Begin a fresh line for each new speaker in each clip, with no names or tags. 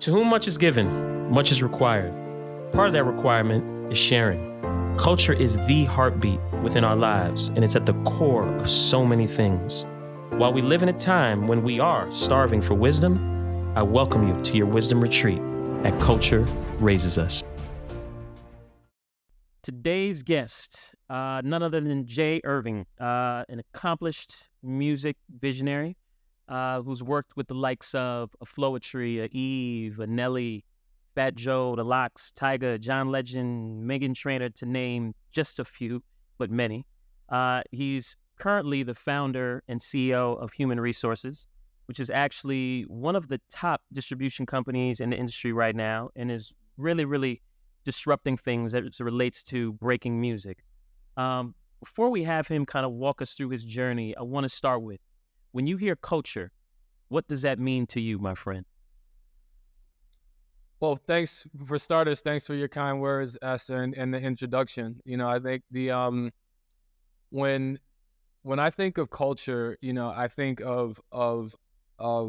To whom much is given, much is required. Part of that requirement is sharing. Culture is the heartbeat within our lives, and it's at the core of so many things. While we live in a time when we are starving for wisdom, I welcome you to your wisdom retreat at Culture Raises Us. Today's guest, none other than Jay Irving, an accomplished music visionary who's worked with the likes of a Flowetry, a Eve, a Nelly, Fat Joe, the Lox, Tyga, John Legend, Megan Trainor, to name just a few, but many. He's currently the founder and CEO of Human Resources, which is actually one of the top distribution companies in the industry right now, and is really disrupting things as it relates to breaking music. Before we have him kind of walk us through his journey, I want to start with, when you hear culture, what does that mean to you, my friend?
Well, thanks for starters. Thanks for your kind words, Astor, and the introduction. I think the when I think of culture, I think of I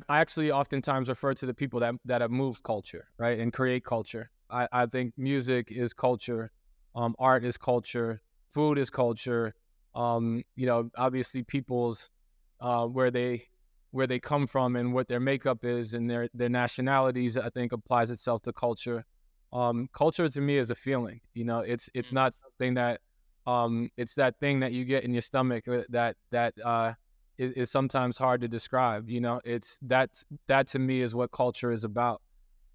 actually oftentimes refer to the people that have moved culture, right, and create culture. I think music is culture, art is culture, food is culture. Obviously people's where they come from and what their makeup is and their nationalities, I think applies itself to culture. Culture to me is a feeling. It's not something that it's that thing that you get in your stomach that is sometimes hard to describe. It's that to me is what culture is about.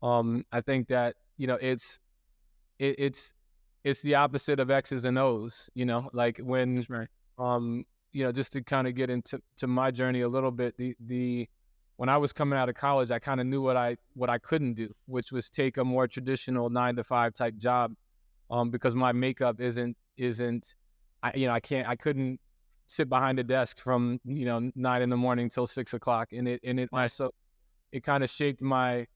I think that it's the opposite of X's and O's, like when,
right.
Just to kind of get into my journey a little bit, when I was coming out of college, I kind of knew what I couldn't do, which was take a more traditional 9-to-5 type job, because my makeup isn't, I couldn't sit behind a desk from, 9 a.m. till 6 o'clock. So it kind of shaped my,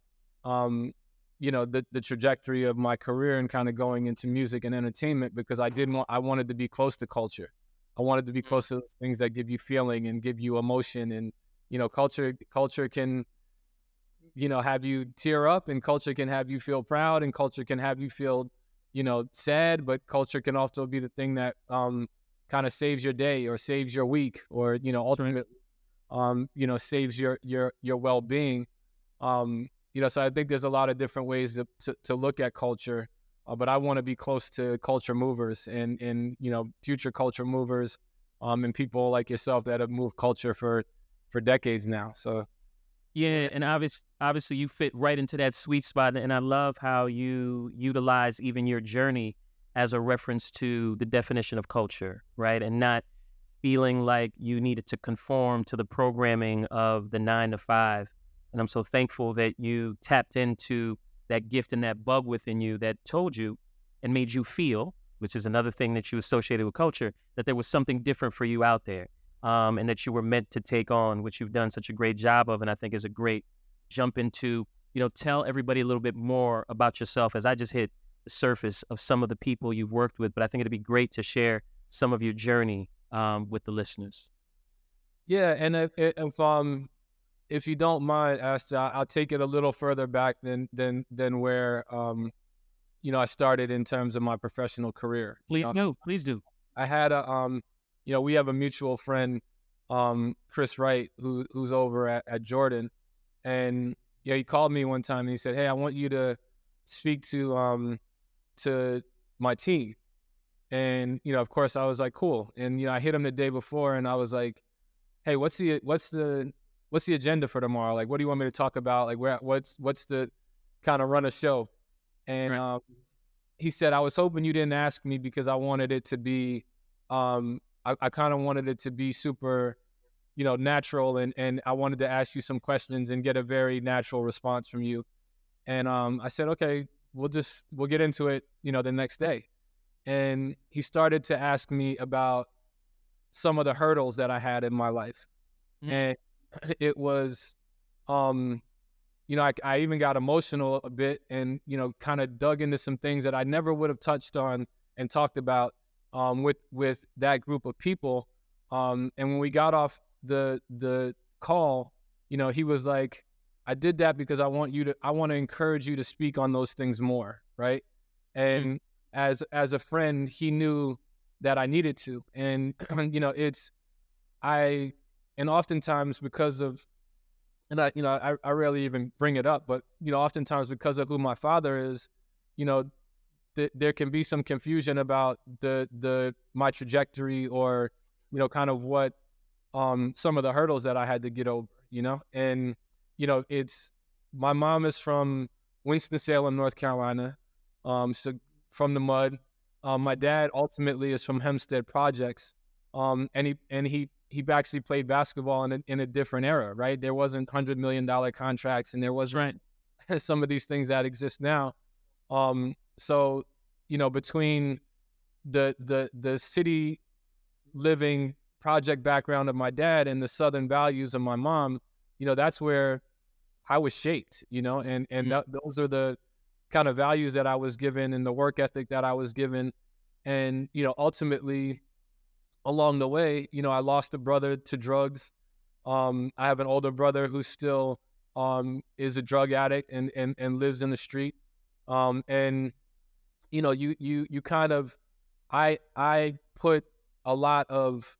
the trajectory of my career and kind of going into music and entertainment, because I wanted to be close to culture. I wanted to be close to those things that give you feeling and give you emotion. And, culture can, have you tear up, and culture can have you feel proud, and culture can have you feel, sad, but culture can also be the thing that, kind of saves your day or saves your week or, ultimately, saves your well-being. So I think there's a lot of different ways to look at culture, but I want to be close to culture movers and future culture movers, and people like yourself that have moved culture for decades now. So
yeah, and obviously you fit right into that sweet spot, and I love how you utilize even your journey as a reference to the definition of culture, right? And not feeling like you needed to conform to the programming of the 9-to-5. And I'm so thankful that you tapped into that gift and that bug within you that told you and made you feel, which is another thing that you associated with culture, that there was something different for you out there, and that you were meant to take on, which you've done such a great job of. And I think is a great jump into, tell everybody a little bit more about yourself, as I just hit the surface of some of the people you've worked with, but I think it'd be great to share some of your journey with the listeners.
Yeah, and if you don't mind, Astor, I'll take it a little further back than where I started in terms of my professional career.
Please do.
I had we have a mutual friend, Chris Wright, who's over at Jordan, and he called me one time and he said, "Hey, I want you to speak to my team." And of course I was like, "Cool." And I hit him the day before and I was like, "Hey, what's the agenda for tomorrow? Like, what do you want me to talk about? Like, what's the kind of run a show?" And
right.
He said, "I was hoping you didn't ask me because I wanted it to be, I kind of wanted it to be super, natural, and I wanted to ask you some questions and get a very natural response from you." And I said, "Okay, we'll get into it, the next day." And he started to ask me about some of the hurdles that I had in my life, and it was, I even got emotional a bit and, kind of dug into some things that I never would have touched on and talked about with that group of people. And when we got off the call, he was like, I did that because I want to encourage you to speak on those things more, right? And as a friend, he knew that I needed to. And and oftentimes because of, and I rarely even bring it up, but oftentimes because of who my father is, there can be some confusion about my trajectory, or kind of what some of the hurdles that I had to get over, and it's, my mom is from Winston-Salem, North Carolina, so from the mud. My dad ultimately is from Hempstead Projects, and he actually played basketball in a different era, right? There wasn't $100 million contracts, and there wasn't some of these things that exist now. So, between the city living project background of my dad and the Southern values of my mom, that's where I was shaped, and those are the kind of values that I was given and the work ethic that I was given. And, ultimately along the way, I lost a brother to drugs. I have an older brother who still is a drug addict and lives in the street. And you kind of, I put a lot of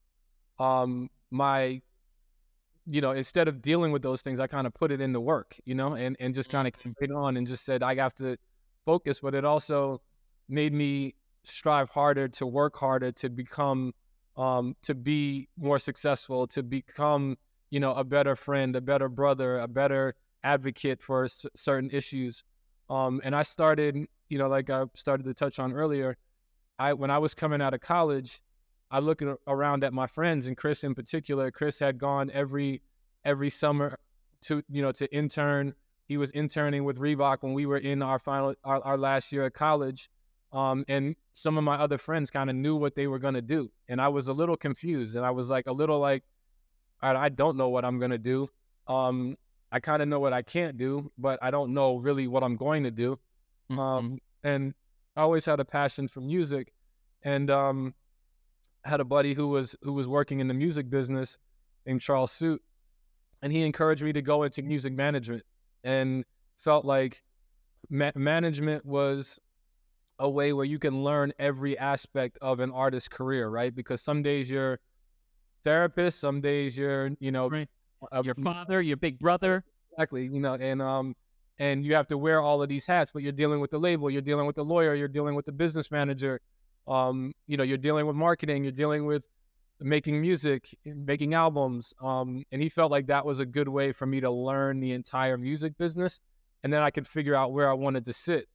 my, instead of dealing with those things, I kind of put it into work, and just kind of keep it on, and just said I have to focus. But it also made me strive harder, to work harder, to become, to be more successful, to become, a better friend, a better brother, a better advocate for certain issues. And I started, like I started to touch on earlier, when I was coming out of college, I looked around at my friends, and Chris in particular. Chris had gone every summer to intern. He was interning with Reebok when we were in our last year of college. And some of my other friends kind of knew what they were going to do. And I was a little confused, and I was like, all right, I don't know what I'm going to do. I kind of know what I can't do, but I don't know really what I'm going to do. And I always had a passion for music, and had a buddy who was working in the music business named Charles Suit, and he encouraged me to go into music management, and felt like management was a way where you can learn every aspect of an artist's career, right? Because some days you're therapist, some days you're,
your father, your big brother.
Exactly, and you have to wear all of these hats, but you're dealing with the label, you're dealing with the lawyer, you're dealing with the business manager, you're dealing with marketing, you're dealing with making music, making albums. And he felt like that was a good way for me to learn the entire music business, and then I could figure out where I wanted to sit.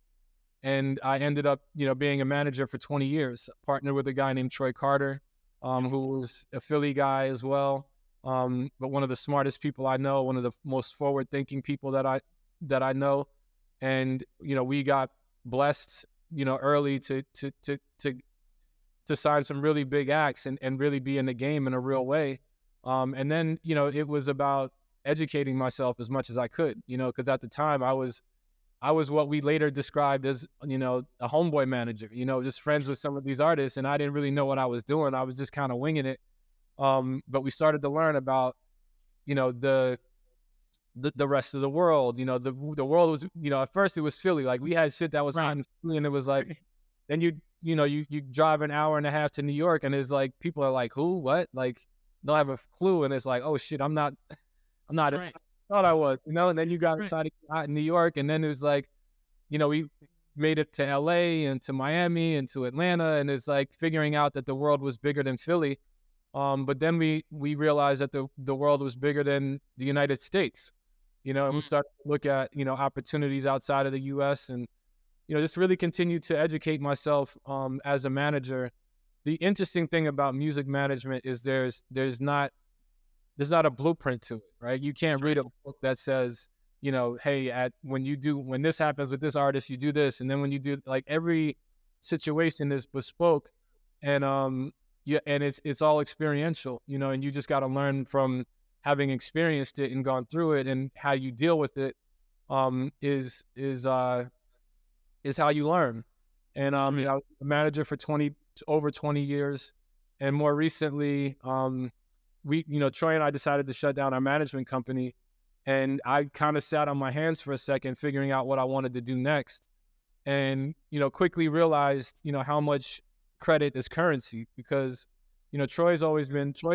And I ended up, being a manager for 20 years, partnered with a guy named Troy Carter, who was a Philly guy as well. But one of the smartest people I know, one of the most forward-thinking people that I know. And, we got blessed, early to sign some really big acts and really be in the game in a real way. And then, it was about educating myself as much as I could, because at the time I was what we later described as, a homeboy manager, just friends with some of these artists. And I didn't really know what I was doing. I was just kind of winging it. But we started to learn about, the rest of the world. The world was, at first it was Philly. Like, we had shit that was hot in Philly, and it was like, then you drive an hour and a half to New York, and it's like, people are like, who, what? Like, don't have a clue. And it's like, oh shit, I'm not as I thought I was, and then you got excited out in New York, and then it was like, we made it to LA and to Miami and to Atlanta, and it's like figuring out that the world was bigger than Philly. But then we realized that the world was bigger than the United States, and we started to look at, opportunities outside of the U.S. and, just really continued to educate myself as a manager. The interesting thing about music management is there's not a blueprint to it, right? You can't read a book that says, hey, when this happens with this artist, you do this, and then when you do, like, every situation is bespoke, and and it's all experiential, and you just got to learn from having experienced it and gone through it, and how you deal with it is how you learn. And I was a manager for over 20 years, and more recently, Troy and I decided to shut down our management company, And I kind of sat on my hands for a second, figuring out what I wanted to do next. And, quickly realized, how much credit is currency, because, Troy's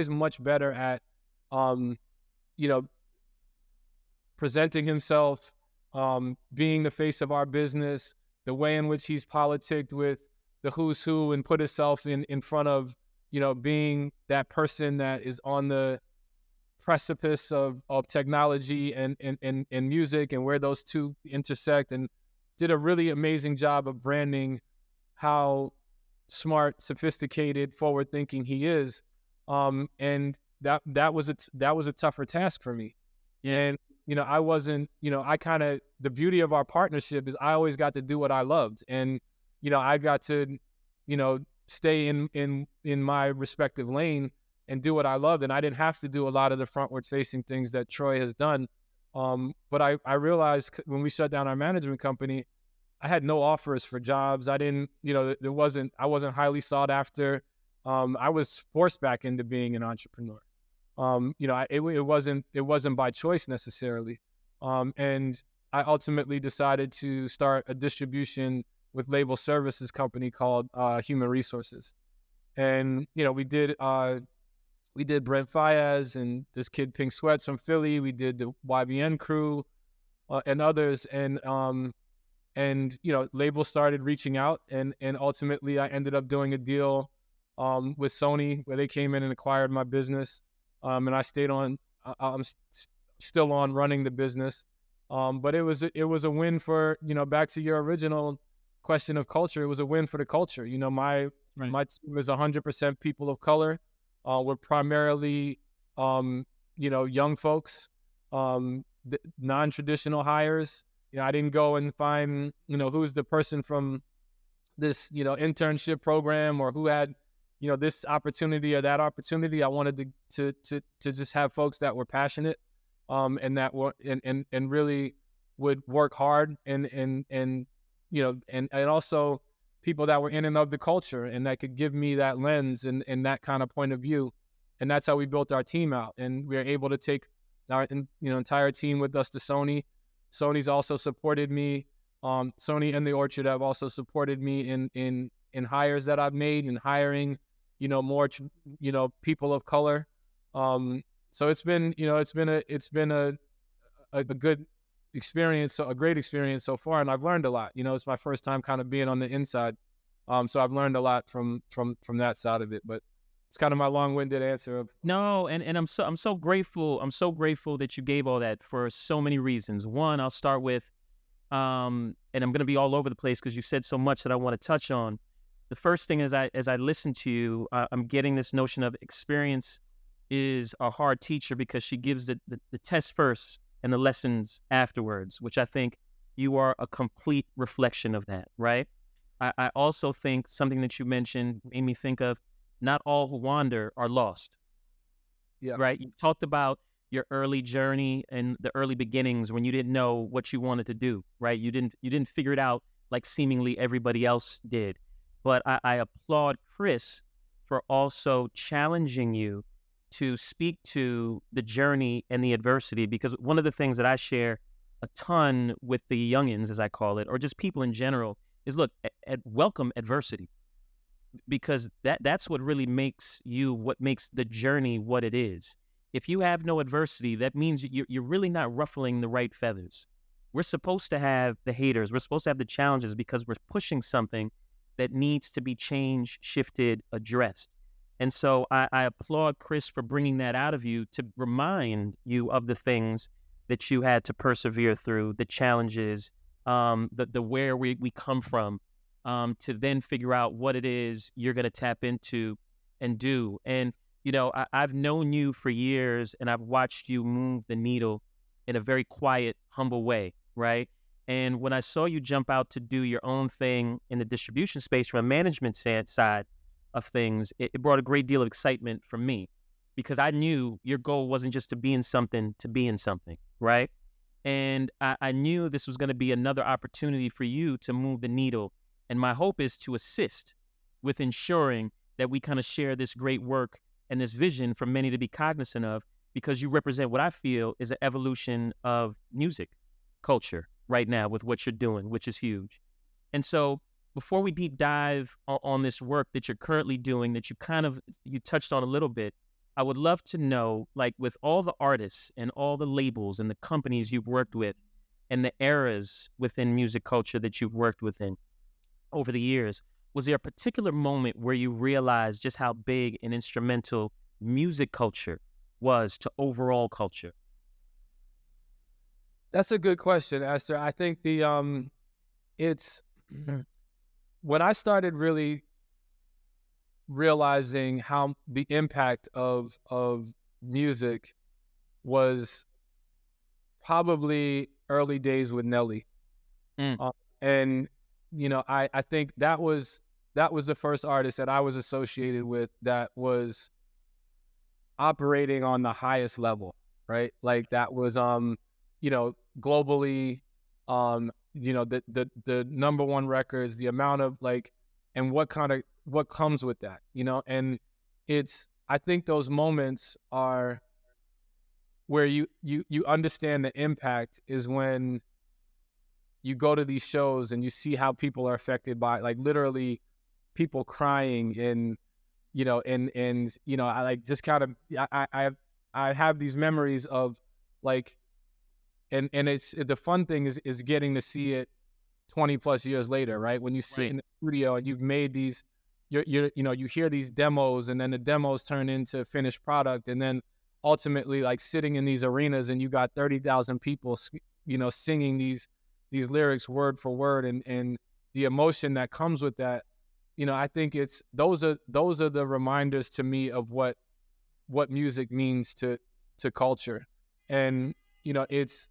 much better at, you know, presenting himself, being the face of our business, the way in which he's politicked with the who's who and put himself in front of, being that person that is on the precipice of technology and music, and where those two intersect, and did a really amazing job of branding how smart, sophisticated, forward-thinking he is. And that was a tougher task for me. And I wasn't, the beauty of our partnership is I always got to do what I loved, and I got to, stay in my respective lane and do what I loved, and I didn't have to do a lot of the frontward-facing things that Troy has done. But I realized when we shut down our management company, I had no offers for jobs. I didn't, I wasn't highly sought after. I was forced back into being an entrepreneur. It wasn't by choice necessarily. And I ultimately decided to start a distribution with label services company called Human Resources. And, we did Brent Fayez and this kid Pink Sweats from Philly. We did the YBN crew and others. And labels started reaching out, and ultimately I ended up doing a deal with Sony, where they came in and acquired my business. And I stayed on. I'm still on running the business. But it was a win for, back to your original question of culture. It was a win for the culture. My team was 100% people of color. We're primarily, young folks, non-traditional hires. I didn't go and find, who's the person from this, internship program, or who had, this opportunity or that opportunity. I wanted to just have folks that were passionate, and that were and really would work hard, and also people that were in and of the culture, and that could give me that lens and that kind of point of view. And that's how we built our team out. And we were able to take our entire team with us to Sony. Sony's also supported me. Sony and the Orchard have also supported me in hires that I've made, in hiring, more, people of color. So it's been a good experience, so a great experience so far, and I've learned a lot. It's my first time kind of being on the inside, so I've learned a lot from that side of it. But it's kind of my long-winded answer of
no, and I'm so grateful. I'm so grateful that you gave all that for so many reasons. One, I'll start with, and I'm going to be all over the place because you said so much that I want to touch on. The first thing is, as I listen to you, I'm getting this notion of experience is a hard teacher, because she gives the test first and the lessons afterwards, which I think you are a complete reflection of that, right? I also think something that you mentioned made me think of, not all who wander are lost.
Yeah.
Right? You talked about your early journey and the early beginnings when you didn't know what you wanted to do, right? You didn't figure it out like seemingly everybody else did. But I applaud Chris for also challenging you to speak to the journey and the adversity, because one of the things that I share a ton with the youngins, as I call it, or just people in general, is look, welcome adversity, because that's what really makes what makes the journey what it is. If you have no adversity, that means you're really not ruffling the right feathers. We're supposed to have the haters. We're supposed to have the challenges, because we're pushing something that needs to be changed, shifted, addressed. And so I applaud Chris for bringing that out of you, to remind you of the things that you had to persevere through, the challenges, the where we come from, to then figure out what it is you're going to tap into and do. And, I've known you for years, and I've watched you move the needle in a very quiet, humble way, right? And when I saw you jump out to do your own thing in the distribution space from a management side of things, it brought a great deal of excitement for me, because I knew your goal wasn't just to be in something, right? And I knew this was going to be another opportunity for you to move the needle. And my hope is to assist with ensuring that we kind of share this great work and this vision for many to be cognizant of, because you represent what I feel is an evolution of music culture right now with what you're doing, which is huge. And so before we deep dive on this work that you're currently doing, that you touched on a little bit, I would love to know, like, with all the artists and all the labels and the companies you've worked with and the eras within music culture that you've worked within over the years, was there a particular moment where you realized just how big and instrumental music culture was to overall culture?
That's a good question, Astor. I think it's when I started really realizing how the impact of music was probably early days with Nelly.
Mm.
And I think that was the first artist that I was associated with that was operating on the highest level, right? Like that was globally, the number one records, the amount of like, and what comes with that, and I think those moments are where you understand the impact is when you go to these shows and you see how people are affected by, like, literally people crying and I like just kind of I have these memories of like, and it's the fun thing is getting to see it 20 plus years later, right? When you sit in the studio and you've made these, you hear these demos, and then the demos turn into finished product, and then ultimately like sitting in these arenas and you got 30,000 people, singing these lyrics word for word, and the emotion that comes with that. I think those are the reminders to me of what music means to culture. And it's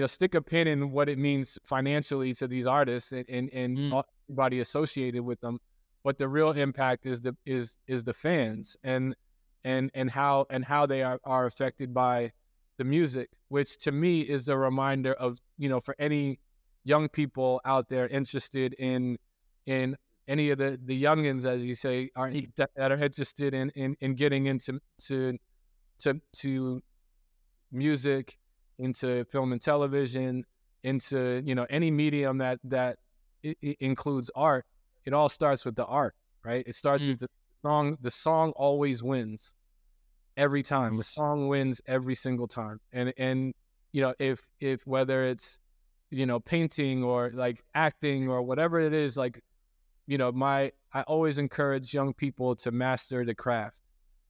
stick a pin in what it means financially to these artists and everybody associated with them, but the real impact is the fans and how they are affected by the music, which to me is a reminder of, for any young people out there interested in any of the youngins, as you say, that are interested in getting into music, into film and television, into any medium that it includes art. It all starts with the art, right? It starts with the song. The song always wins every time. The song wins every single time. And if whether it's painting or like acting or whatever it is, like I always encourage young people to master the craft,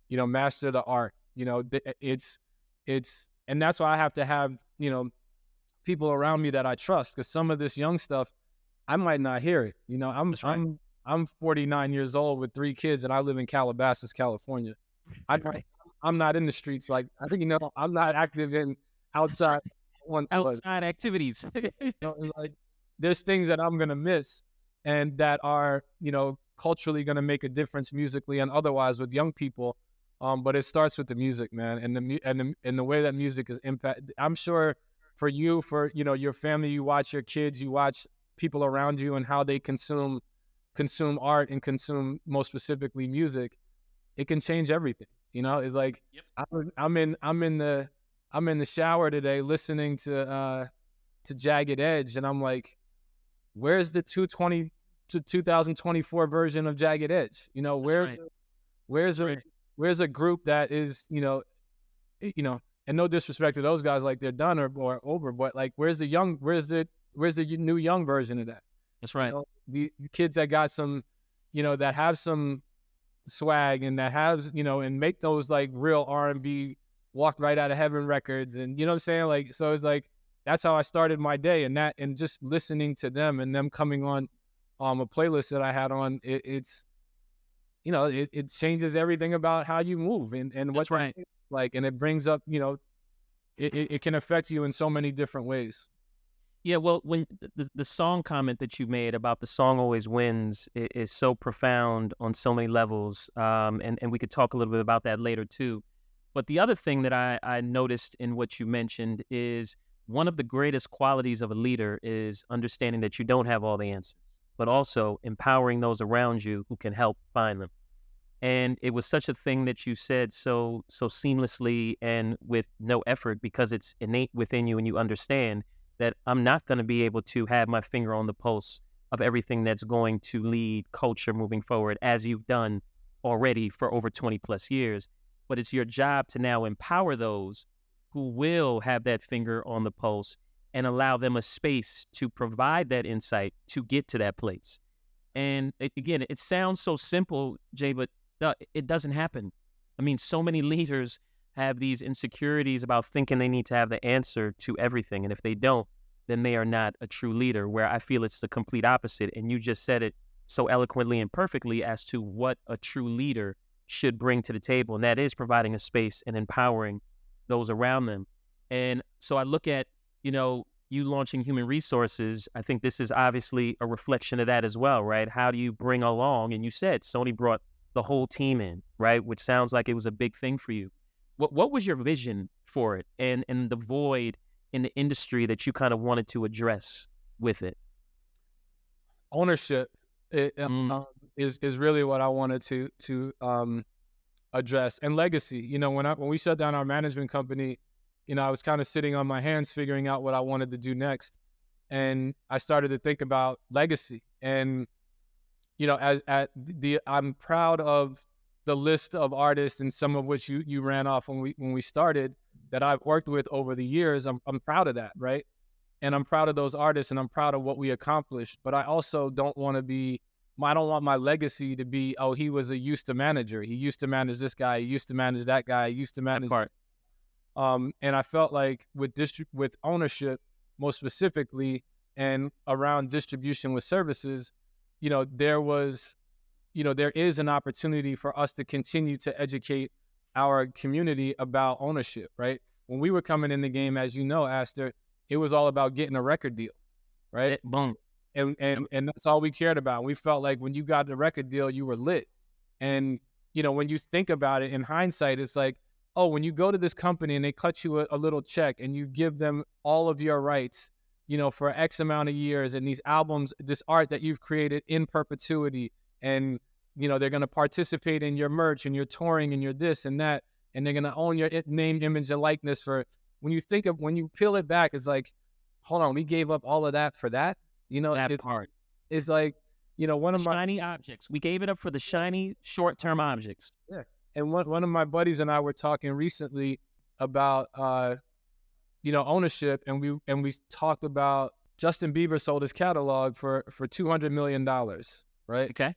master the art. It's and that's why I have to have people around me that I trust, because some of this young stuff I might not hear it. I'm 49 years old with 3 kids, and I live in Calabasas, California. I'm not in the streets, like I think I'm not active in outside
activities.
Like there's things that I'm gonna miss, and that are culturally gonna make a difference musically and otherwise with young people. But it starts with the music, man, and the way that music is impact. I'm sure for you, for your family, you watch your kids, you watch people around you, and how they consume art and consume, most specifically, music. It can change everything. It's like, I'm in the shower today listening to Jagged Edge, and I'm like, where's the 2024 version of Jagged Edge? Where's a group that is, and no disrespect to those guys, like they're done or over, but like, where's the new young version of that?
That's right.
The kids that got some, that have some swag, and that has, and make those like real R&B, walk right out of heaven records, and what I'm saying? Like, so it's like, that's how I started my day, and just listening to them and them coming on a playlist that I had on, it's it changes everything about how you move and what's right. Like, and it brings up, it can affect you in so many different ways.
Yeah, well, when the song comment that you made about the song always wins is so profound on so many levels, and we could talk a little bit about that later too. But the other thing that I noticed in what you mentioned is one of the greatest qualities of a leader is understanding that you don't have all the answers, but also empowering those around you who can help find them. And it was such a thing that you said so seamlessly and with no effort, because it's innate within you and you understand that I'm not going to be able to have my finger on the pulse of everything that's going to lead culture moving forward, as you've done already for over 20 plus years. But it's your job to now empower those who will have that finger on the pulse and allow them a space to provide that insight to get to that place. And again, it sounds so simple, Jay, but it doesn't happen. I mean, so many leaders have these insecurities about thinking they need to have the answer to everything. And if they don't, then they are not a true leader, where I feel it's the complete opposite. And you just said it so eloquently and perfectly as to what a true leader should bring to the table. And that is providing a space and empowering those around them. And so I look at, you launching human resources. I think this is obviously a reflection of that as well, right? How do you bring along, and you said Sony brought the whole team in, right? Which sounds like it was a big thing for you. What was your vision for it, and the void in the industry that you kind of wanted to address with it?
Ownership is really what I wanted to address, and legacy. When we shut down our management company, I was kind of sitting on my hands figuring out what I wanted to do next, and I started to think about legacy. And I'm proud of the list of artists, and some of which you ran off when we started, that I've worked with over the years. I'm proud of that, right? And I'm proud of those artists, and I'm proud of what we accomplished. But I also don't want my legacy to be, oh, he was a used to manager. He used to manage this guy. He used to manage that guy. He used to manage
part.
And I felt like with ownership, most specifically, and around distribution with services, there is an opportunity for us to continue to educate our community about ownership, right? When we were coming in the game, as you know, Astor, it was all about getting a record deal, right?
Boom.
And that's all we cared about. We felt like when you got the record deal, you were lit. And, when you think about it in hindsight, it's like, oh, when you go to this company and they cut you a little check and you give them all of your rights, for X amount of years, and these albums, this art that you've created in perpetuity, and, they're going to participate in your merch and your touring and your this and that, and they're going to own your name, image, and likeness when you peel it back, it's like, hold on, we gave up all of that for that?
That part.
It's like, one of my
shiny objects. We gave it up for the shiny short-term objects.
Yeah. And one of my buddies and I were talking recently about, ownership, and we talked about Justin Bieber sold his catalog for $200 million, right?
Okay.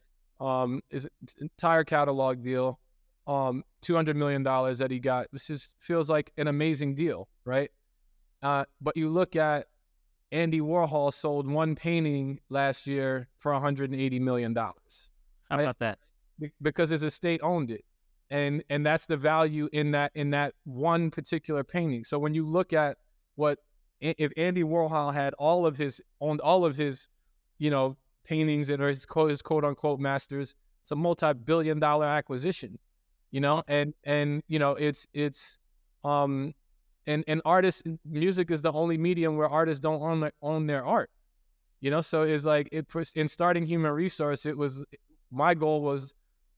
His entire catalog deal, $200 million that he got. This just feels like an amazing deal, right? But you look at Andy Warhol sold one painting last year for $180 million.
How about that?
Because his estate owned it. And that's the value in that one particular painting. So when you look at if Andy Warhol had owned all of his, paintings and his quote unquote masters, it's a multi-billion-dollar acquisition, and artists, music is the only medium where artists don't own their art, so it's like in starting Human Resource, my goal was,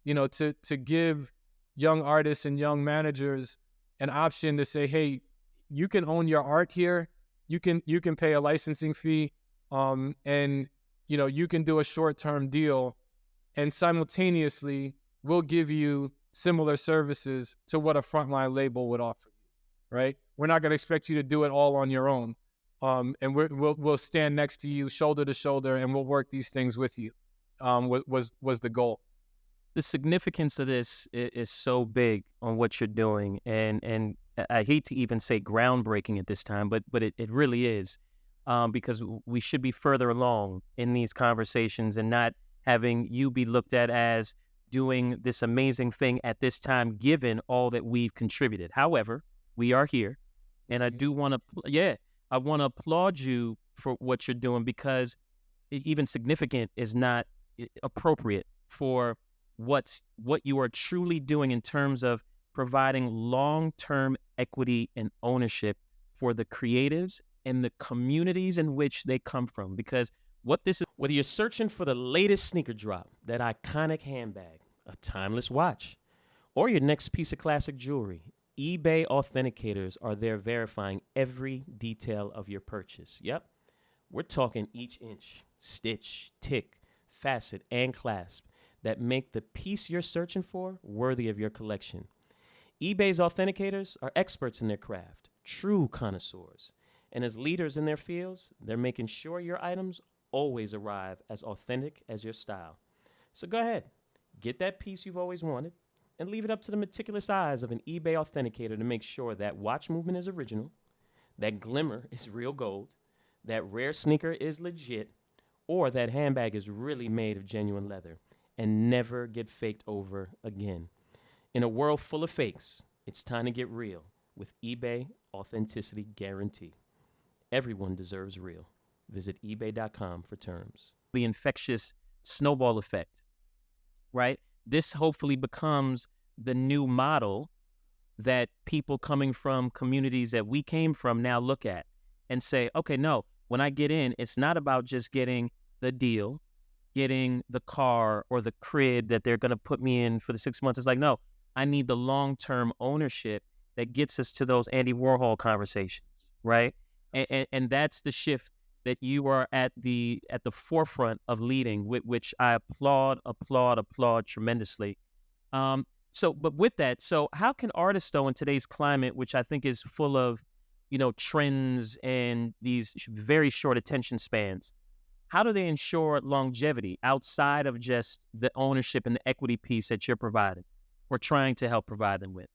to give young artists and young managers an option to say, hey, you can own your art here. You can pay a licensing fee, and you can do a short-term deal, and simultaneously we'll give you similar services to what a frontline label would offer you, right? We're not going to expect you to do it all on your own, and we'll stand next to you shoulder to shoulder, and we'll work these things with you. Was the goal.
The significance of this is so big on what you're doing, and I hate to even say groundbreaking at this time, but it really is, because we should be further along in these conversations and not having you be looked at as doing this amazing thing at this time, given all that we've contributed. However, we are here, and I do want to, I want to applaud you for what you're doing, because even significant is not appropriate for what you are truly doing in terms of providing long-term equity and ownership for the creatives and the communities in which they come from. Because what this is, whether you're searching for the latest sneaker drop, that iconic handbag, a timeless watch, or your next piece of classic jewelry, eBay authenticators are there verifying every detail of your purchase. Yep, we're talking each inch, stitch, tick, facet, and clasp that make the piece you're searching for worthy of your collection. eBay's authenticators are experts in their craft, true connoisseurs. And as leaders in their fields, they're making sure your items always arrive as authentic as your style. So go ahead, get that piece you've always wanted, and leave it up to the meticulous eyes of an eBay authenticator to make sure that watch movement is original, that glimmer is real gold, that rare sneaker is legit, or that handbag is really made of genuine leather and never get faked over again. In a world full of fakes, it's time to get real with eBay Authenticity Guarantee. Everyone deserves real. Visit ebay.com for terms. The infectious snowball effect, right? This hopefully becomes the new model that people coming from communities that we came from now look at and say, okay, no, when I get in, it's not about just getting the deal, getting the car or the crib that they're going to put me in for the 6 months. It's like, no, I need the long-term ownership that gets us to those Andy Warhol conversations, right? And that's the shift that you are at the forefront of leading, which I applaud tremendously. But with that, so how can artists, though, in today's climate, which I think is full of, trends and these very short attention spans, how do they ensure longevity outside of just the ownership and the equity piece that you're providing or trying to help provide them with?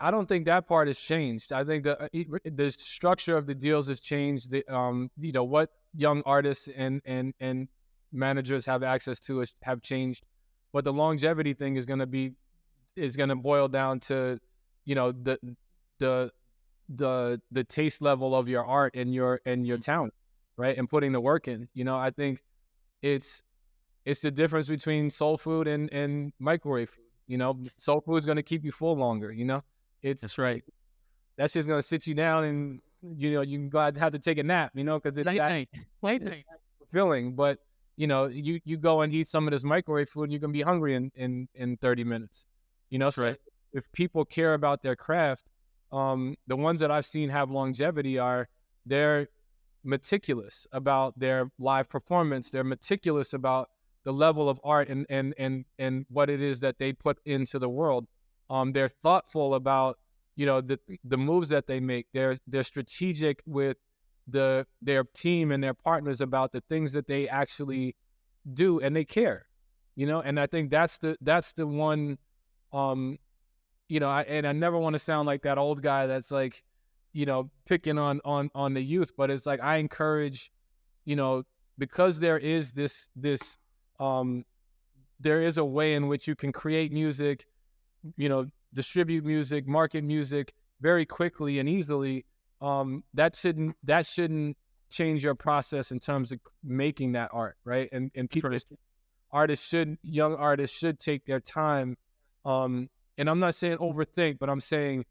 I don't think that part has changed. I think the structure of the deals has changed. What young artists and managers have access to have changed, but the longevity thing is going to boil down to, the taste level of your art and your talent, right? And putting the work in. I think it's the difference between soul food and microwave food. Soul food is going to keep you full longer.
That's right.
That's just going to sit you down and, you can go out and have to take a nap, because it's
late night.
Fulfilling. But, you go and eat some of this microwave food and you're going to be hungry in 30 minutes,
That's
so
right.
If people care about their craft, the ones that I've seen have longevity they're meticulous about their live performance. They're meticulous about the level of art and what it is that they put into the world. They're thoughtful about, the moves that they make. They're strategic with their team and their partners about the things that they actually do, and they care, and I think that's the one, I never want to sound like that old guy that's like, picking on the youth, but it's like I encourage, because there is there is a way in which you can create music, distribute music, market music very quickly and easily. That shouldn't change your process in terms of making that art, right? And people, young artists should take their time. And I'm not saying overthink, but I'm saying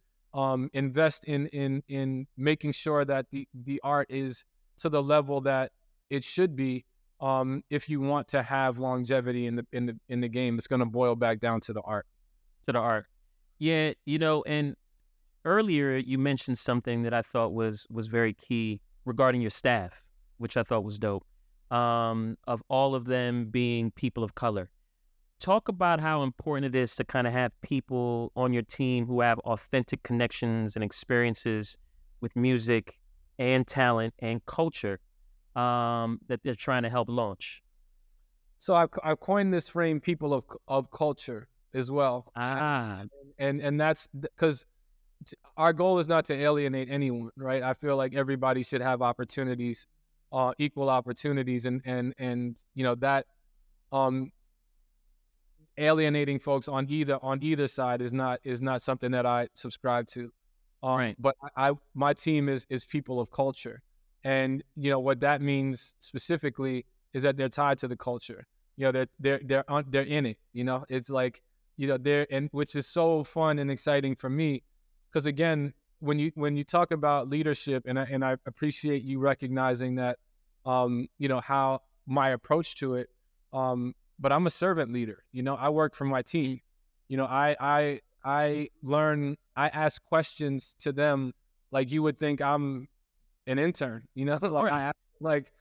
invest in making sure that the art is to the level that it should be. If you want to have longevity in the game, it's going to boil back down to the art.
Yeah, and earlier you mentioned something that I thought was very key regarding your staff, which I thought was dope, of all of them being people of color. Talk about how important it is to kind of have people on your team who have authentic connections and experiences with music and talent and culture that they're trying to help launch.
So I've coined this frame, people of culture, as well. And that's because our goal is not to alienate anyone, right? I feel like everybody should have opportunities, equal opportunities, and that alienating folks on either side is not something that I subscribe to.
Right.
But my team is people of culture, and what that means specifically is that they're tied to the culture. They're in it. It's like and which is so fun and exciting for me, because again, when you talk about leadership, and I appreciate you recognizing that, how my approach to it, but I'm a servant leader. I work for my team. I learn, I ask questions to them like you would think I'm an intern, like I ask, like,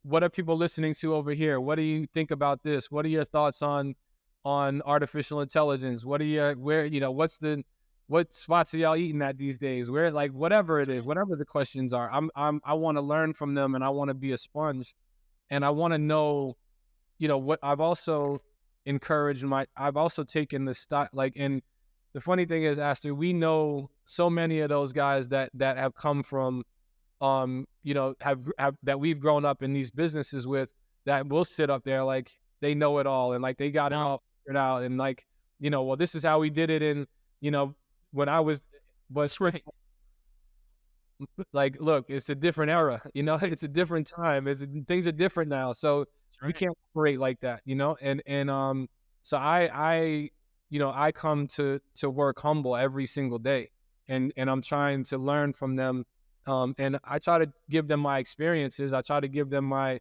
what are people listening to over here? What do you think about this? What are your thoughts on artificial intelligence? What spots are y'all eating at these days? Where, like, whatever it is, whatever the questions are, I want to learn from them, and I want to be a sponge, and I want to know, what I've also I've also taken the stock, like, and the funny thing is, Astor, we know so many of those guys that have come from, have that we've grown up in these businesses with, that will sit up there like they know it all, and like they got it all figured out, and like, well, this is how we did it in, when I was
Right.
like, look, it's a different era, it's a different time. Things are different now, so we can't operate like that, and so I come to work humble every single day, and I'm trying to learn from them, and I try to give them my experiences. I try to give them my,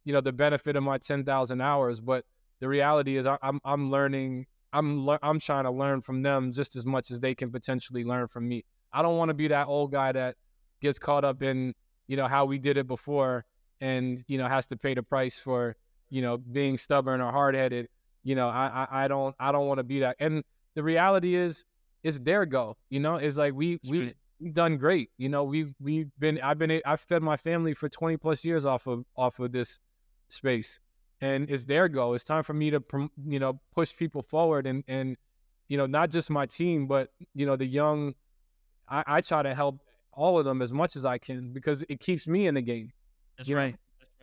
the benefit of my 10,000 hours, but the reality is I'm learning. I'm trying to learn from them just as much as they can potentially learn from me. I don't want to be that old guy that gets caught up in, how we did it before, and, has to pay the price for, being stubborn or hard-headed. I don't want to be that. And the reality is, it's their go, it's like we've done great. I've fed my family for 20 plus years off of this space, and it's their go. It's time for me to, push people forward, and, not just my team, but, the young. I try to help all of them as much as I can, because it keeps me in the game.
That's right.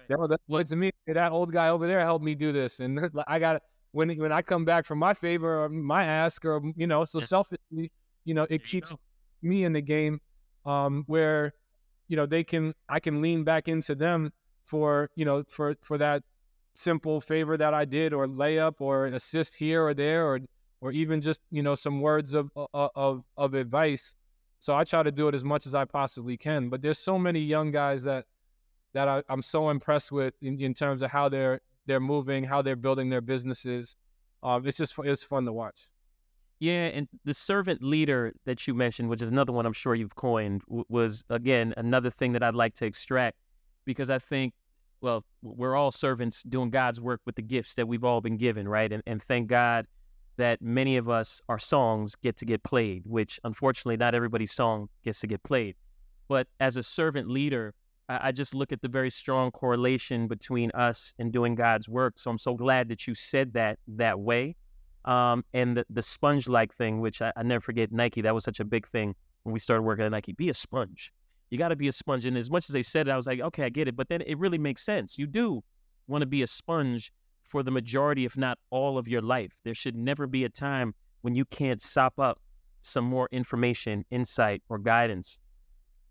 That's to me. That old guy over there helped me do this, and I got, when I come back from my favor or my ask, or so selfishly, it keeps me in the game, where I can lean back into them for for that simple favor that I did, or layup, or assist here or there, or even just some words of advice. So I try to do it as much as I possibly can. But there's so many young guys that I'm so impressed with in terms of how they're moving, how they're building their businesses. It's fun to watch.
Yeah, and the servant leader that you mentioned, which is another one I'm sure you've coined, was, again, another thing that I'd like to extract, because I think, well, we're all servants doing God's work with the gifts that we've all been given, right? And thank God that many of us, our songs get played, which unfortunately not everybody's song gets to get played. But as a servant leader, I just look at the very strong correlation between us and doing God's work. So I'm so glad that you said that way. And the sponge-like thing, which I never forget, Nike, that was such a big thing when we started working at Nike. Be a sponge. You got to be a sponge. And as much as they said it, I was like, okay, I get it. But then it really makes sense. You do want to be a sponge for the majority, if not all, of your life. There should never be a time when you can't sop up some more information, insight, or guidance.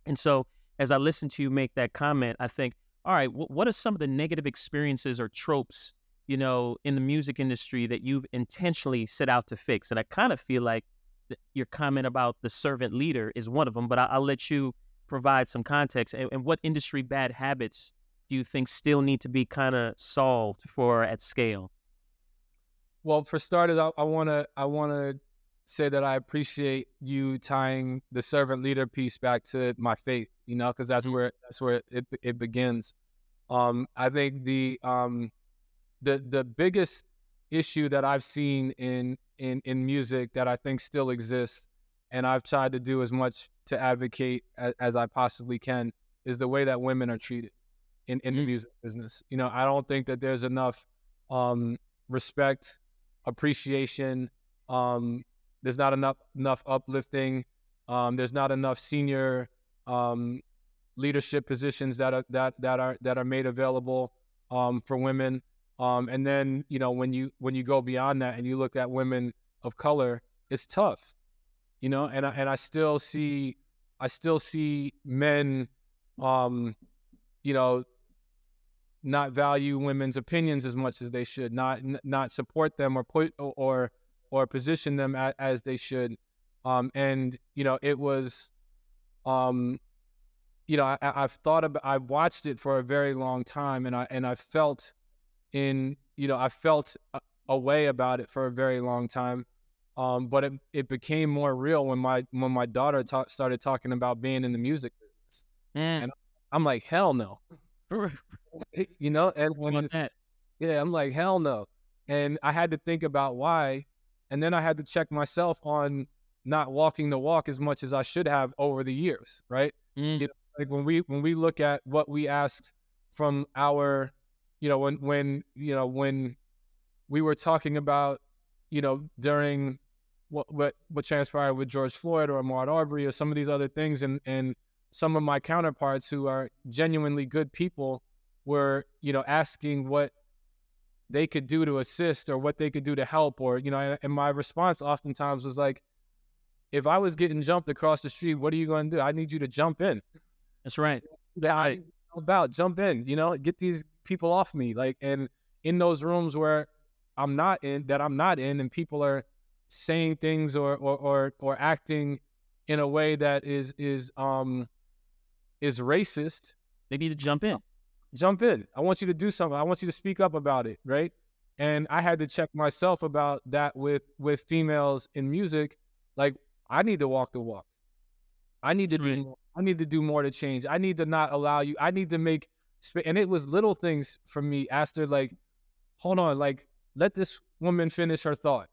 And so as I listen to you make that comment, I think, all right, what are some of the negative experiences or tropes, in the music industry that you've intentionally set out to fix? And I kind of feel like your comment about the servant leader is one of them, but I'll let you provide some context. And what industry bad habits do you think still need to be kind of solved for at scale?
Well, for starters, I want to say that I appreciate you tying the servant leader piece back to my faith, because that's where it begins. I think the biggest issue that I've seen in music that I think still exists, and I've tried to do as much to advocate as I possibly can, is the way that women are treated in the music business. I don't think that there's enough respect, appreciation. There's not enough uplifting. There's not enough senior leadership positions that are made available for women. And then when you go beyond that and you look at women of color, it's tough. And I still see men not value women's opinions as much as they should, not support them or position them as they should. And it was I've watched it for a very long time, and I felt a way about it for a very long time. But it became more real when my daughter started talking about being in the music business,
Mm.
and I'm like, hell no, and when
that.
yeah, I'm like, hell no, and I had to think about why, and then I had to check myself on not walking the walk as much as I should have over the years, right?
Mm.
Like when we look at what we asked from our, when we were talking about, during what transpired with George Floyd or Ahmaud Arbery or some of these other things, and some of my counterparts who are genuinely good people were, asking what they could do to assist or what they could do to help, or, and my response oftentimes was like, if I was getting jumped across the street, what are you going to do? I need you to jump in.
That's right.
Jump in, get these people off me. Like, and in those rooms where I'm not in, and people are saying things or acting in a way that is racist,
They need to jump in.
Jump in. I want you to do something. I want you to speak up about it, right? And I had to check myself about that with females in music. Like, I need to walk the walk. I need to do more to change. I need to not allow you. I need to make space. And it was little things for me, Astor, like, hold on, like, let this woman finish her thought.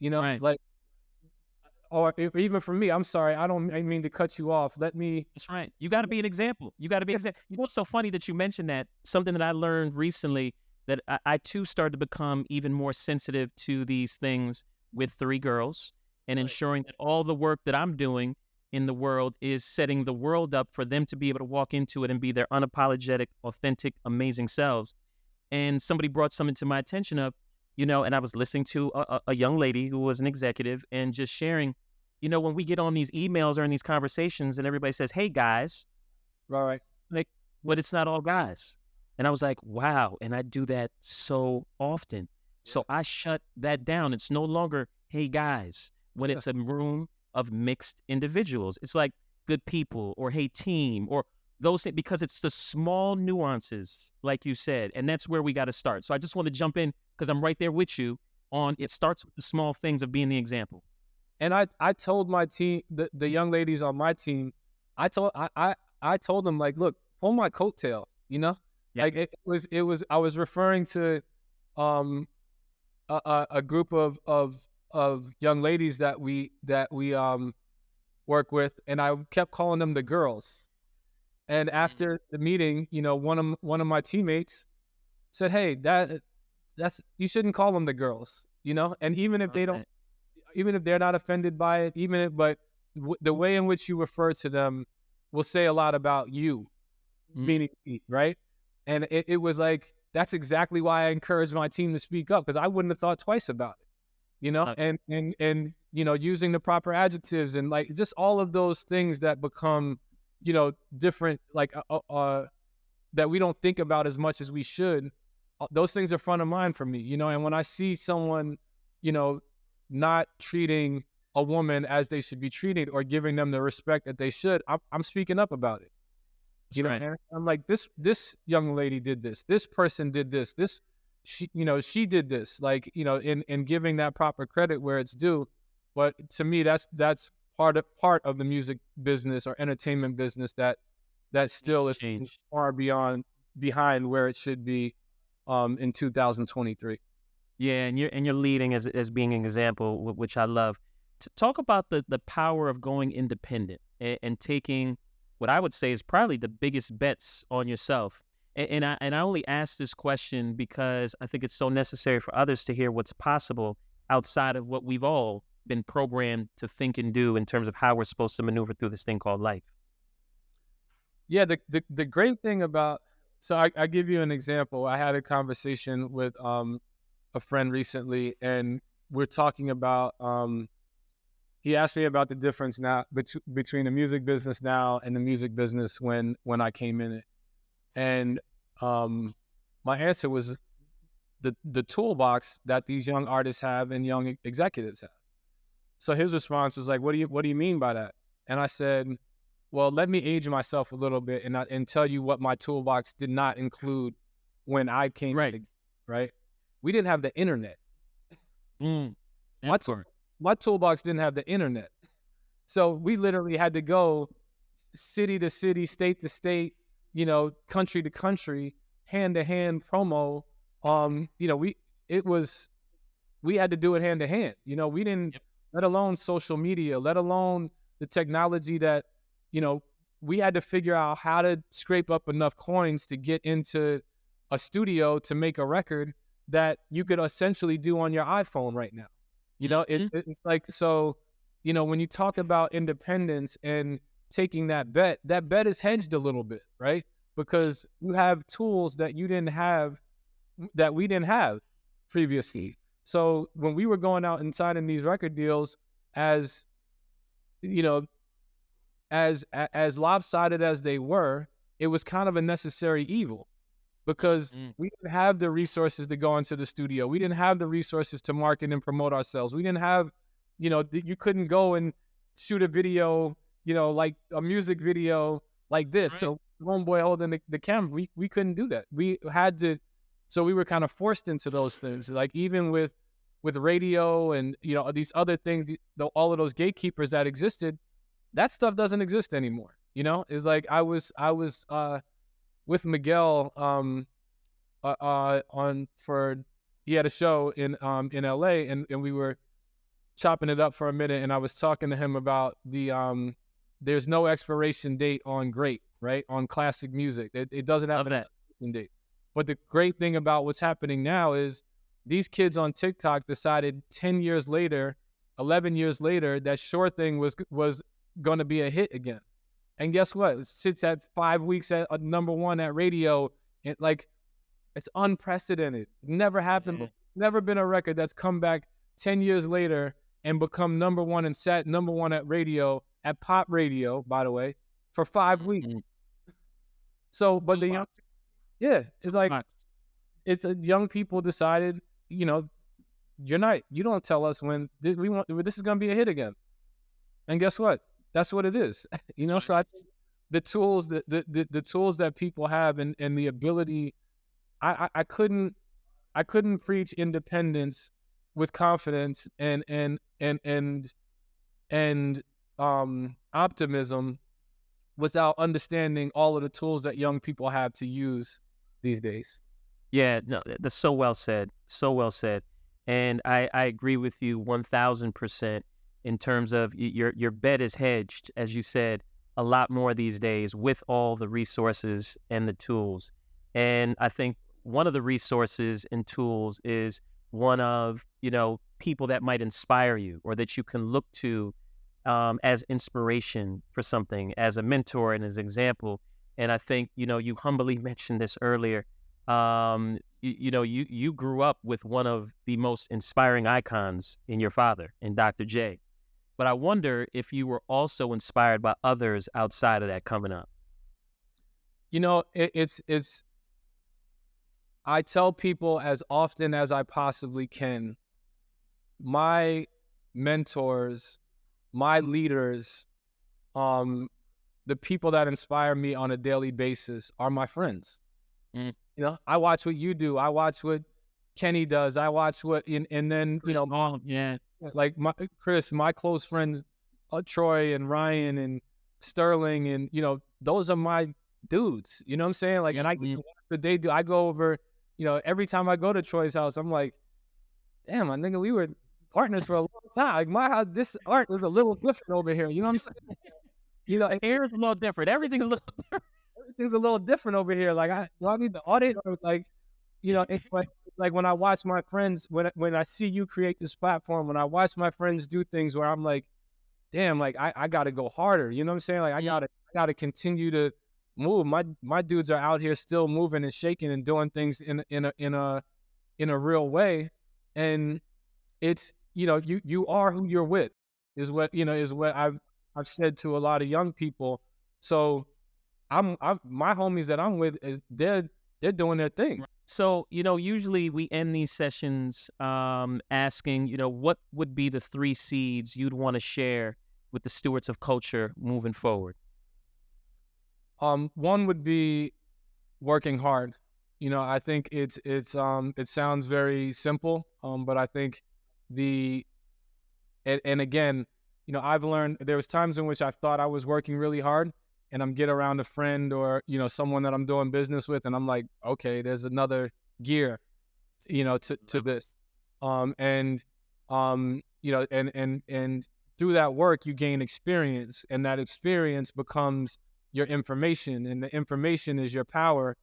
Right.
Like, or even for me, I'm sorry, I mean to cut you off. Let me.
That's right. You got to be an example. You got to be an example. You know what's so funny that you mentioned that? Something that I learned recently, that I too started to become even more sensitive to these things with 3 girls, and ensuring that all the work that I'm doing in the world is setting the world up for them to be able to walk into it and be their unapologetic, authentic, amazing selves. And somebody brought something to my attention of, and I was listening to a young lady who was an executive and just sharing, when we get on these emails or in these conversations and everybody says, hey, guys,
Right.
like, but it's not all guys. And I was like, wow. And I do that so often. So I shut that down. It's no longer, hey, guys, when it's a room of mixed individuals. It's like good people or hey, team or those things, because it's the small nuances, like you said, and that's where we got to start. So I just want to jump in because I'm right there with you on it starts with the small things of being the example.
And I told my team, the young ladies on my team, I told them, like, look, pull my coattail,
Yeah.
like it was I was referring to a group of young ladies that we work with, and I kept calling them the girls. And after the meeting, one of my teammates said, hey, that's you shouldn't call them the girls, and even if they don't, even if they're not offended by it, but the way in which you refer to them will say a lot about you, meaning me, right? And it was like, that's exactly why I encouraged my team to speak up, because I wouldn't have thought twice about it, and using the proper adjectives and like just all of those things that become, different, like that we don't think about as much as we should. Those things are front of mind for me, and when I see someone, not treating a woman as they should be treated or giving them the respect that they should, I'm speaking up about it. And I'm like, this young lady did this person did this, she did this, like, in giving that proper credit where it's due. But to me, that's part of the music business or entertainment business that still is far behind where it should be in 2023.
Yeah, and you're leading as being an example, which I love. To talk about the power of going independent and taking what I would say is probably the biggest bets on yourself. And I only ask this question because I think it's so necessary for others to hear what's possible outside of what we've all been programmed to think and do in terms of how we're supposed to maneuver through this thing called life.
Yeah, the great thing about, so I give you an example. I had a conversation with a friend recently, and we're talking about, he asked me about the difference now between the music business now and the music business when I came in it. And my answer was the toolbox that these young artists have and young executives have. So his response was like, what do you mean by that? And I said, Well, let me age myself a little bit and tell you what my toolbox did not include when I came
Right.
to, right? We didn't have the internet.
Mm.
My,
That part.
my toolbox didn't have the internet. So we literally had to go city to city, state to state, country to country, hand to hand promo. It was, we had to do it hand to hand. We didn't,
Yep.
let alone social media, let alone the technology that, we had to figure out how to scrape up enough coins to get into a studio to make a record that you could essentially do on your iPhone right now. It's like, so, when you talk about independence and taking that bet is hedged a little bit, right? Because you have tools that you didn't have, that we didn't have previously. So when we were going out and signing these record deals, as you know, as lopsided as they were, it was kind of a necessary evil, because we didn't have the resources to go into the studio. We didn't have the resources to market and promote ourselves. We didn't have, you couldn't go and shoot a video, like a music video like this.
Right.
So homeboy holding the camera, we couldn't do that. We had to, so we were kind of forced into those things. Like even with radio and, these other things, all of those gatekeepers that existed, that stuff doesn't exist anymore. It's like I was with Miguel he had a show in LA, and we were chopping it up for a minute, and I was talking to him about the there's no expiration date on great, right? On classic music. It doesn't have an expiration date. But the great thing about what's happening now is these kids on TikTok decided 10 years later, 11 years later, that Sure Thing was going to be a hit again. And guess what? It sits at 5 weeks at number one at radio. It's unprecedented. Never happened. Mm-hmm. Never been a record that's come back 10 years later and become number one and sat number one at radio, at pop radio, by the way, for 5 weeks. Mm-hmm. So, but it's like, it's young people decided, you don't tell us when this is going to be a hit again. And guess what? That's what it is. So I think the tools, the tools that people have and the ability, I couldn't preach independence with confidence and optimism without understanding all of the tools that young people have to use these days.
Yeah, no, that's so well said. So well said. And I agree with you 1000% in terms of your bet is hedged, as you said, a lot more these days with all the resources and the tools. And I think one of the resources and tools is one of, people that might inspire you or that you can look to as inspiration for something, as a mentor and as an example. And I think, you humbly mentioned this earlier. You grew up with one of the most inspiring icons in your father, in Dr. J. But I wonder if you were also inspired by others outside of that coming up.
It's I tell people as often as I possibly can, my mentors, my leaders, the people that inspire me on a daily basis are my friends. Mm. I watch what you do. I watch what Kenny does. I watch what, and then, like Chris, my close friends, Troy and Ryan and Sterling, and, those are my dudes, you know what I'm saying? Like, and I watch what they do. I go over, every time I go to Troy's house, I'm like, damn, I think we were partners for a long time. Like my house, this art is a little different over here. You know what I'm saying?
Air is a little different. Everything's a little different.
Everything's a little different over here. Like I need the audit, or like, it's like when I watch my friends, when I see you create this platform, when I watch my friends do things where I'm like, damn, like I gotta go harder. You know what I'm saying? Like I gotta continue to move. My dudes are out here still moving and shaking and doing things in a real way. And it's, you are who you're with is what I've said to a lot of young people. So I'm my homies that I'm with is they're doing their thing.
So, usually we end these sessions asking, what would be the 3 seeds you'd want to share with the stewards of culture moving forward?
One would be working hard. I think it sounds very simple, but I think and again, I've learned there was times in which I thought I was working really hard, and I'm get around a friend or someone that I'm doing business with, and I'm like, okay, there's another gear, to this, and and through that work you gain experience, and that experience becomes your information, and the information is your power.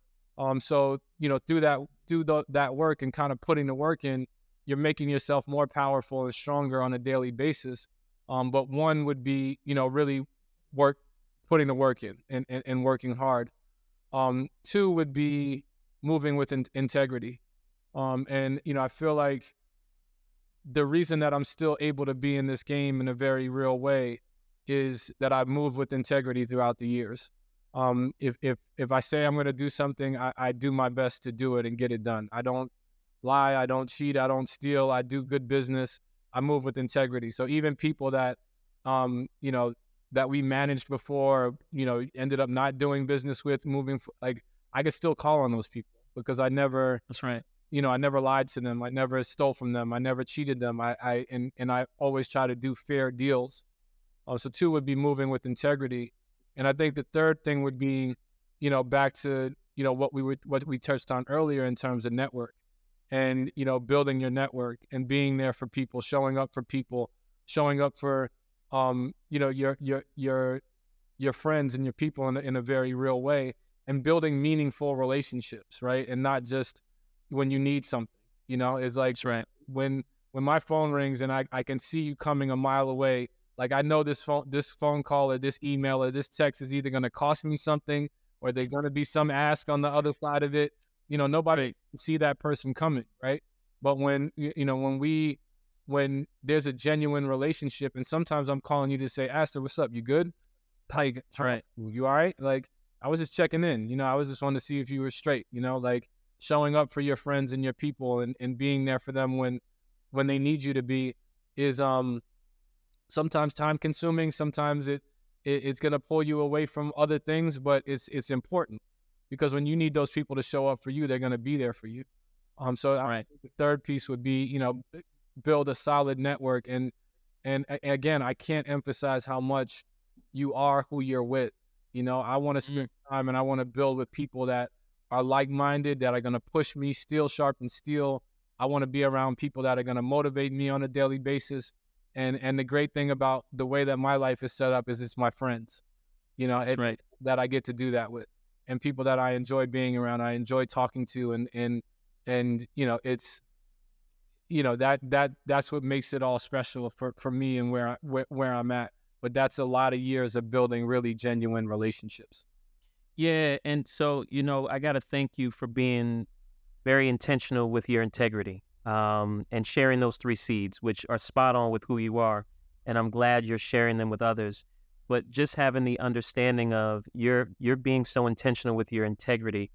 So through that work and kind of putting the work in, you're making yourself more powerful and stronger on a daily basis. But one would be really putting the work in and working hard. Two would be moving with integrity. And I feel like the reason that I'm still able to be in this game in a very real way is that I've moved with integrity throughout the years. If I say I'm going to do something, I do my best to do it and get it done. I don't lie, I don't cheat, I don't steal, I do good business. I move with integrity. So even people that that we managed before, ended up not doing business with, I could still call on those people because I never.
That's right.
I never lied to them. I never stole from them. I never cheated them. I always try to do fair deals. So two would be moving with integrity. And I think the third thing would be, back to, what we touched on earlier in terms of network and, building your network and being there for people, showing up for people, showing up for, your friends and your people in a very real way, and building meaningful relationships, right? And not just when you need something, it's like,
That's right.
When my phone rings and I can see you coming a mile away, like I know this phone call or this email or this text is either going to cost me something or there's going to be some ask on the other side of it. Nobody can see that person coming, right? But when there's a genuine relationship, and sometimes I'm calling you to say, Astor, what's up? You good? Like,
That's right.
You all right? Like, I was just checking in. I was just wanting to see if you were straight. Like showing up for your friends and your people and being there for them when they need you to be is sometimes time consuming. Sometimes it's going to pull you away from other things, but it's important because when you need those people to show up for you, they're going to be there for you. So
Right.
the third piece would be, build a solid network. And again, I can't emphasize how much you are who you're with. I want to spend time and I want to build with people that are like-minded, that are going to push me, steel sharpen steel. I want to be around people that are going to motivate me on a daily basis. And the great thing about the way that my life is set up is it's my friends,
Right.
that I get to do that with, and people that I enjoy being around, I enjoy talking to, and it's, that's what makes it all special for me and where I'm at. But that's a lot of years of building really genuine relationships.
Yeah. And so, I got to thank you for being very intentional with your integrity, and sharing those 3 seeds, which are spot on with who you are. And I'm glad you're sharing them with others. But just having the understanding of you're being so intentional with your integrity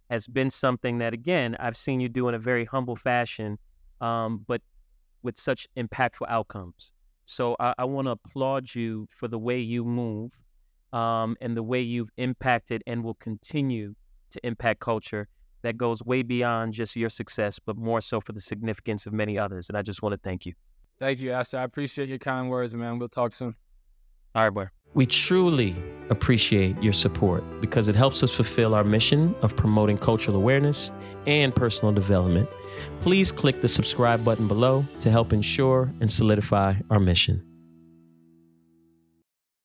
has been something that, again, I've seen you do in a very humble fashion, but with such impactful outcomes. So I want to applaud you for the way you move, and the way you've impacted and will continue to impact culture that goes way beyond just your success, but more so for the significance of many others. And I just want to thank you.
Thank you, Astor. I appreciate your kind words, man. We'll talk soon.
All right, boy. We truly appreciate your support because it helps us fulfill our mission of promoting cultural awareness and personal development. Please click the subscribe button below to help ensure and solidify our mission.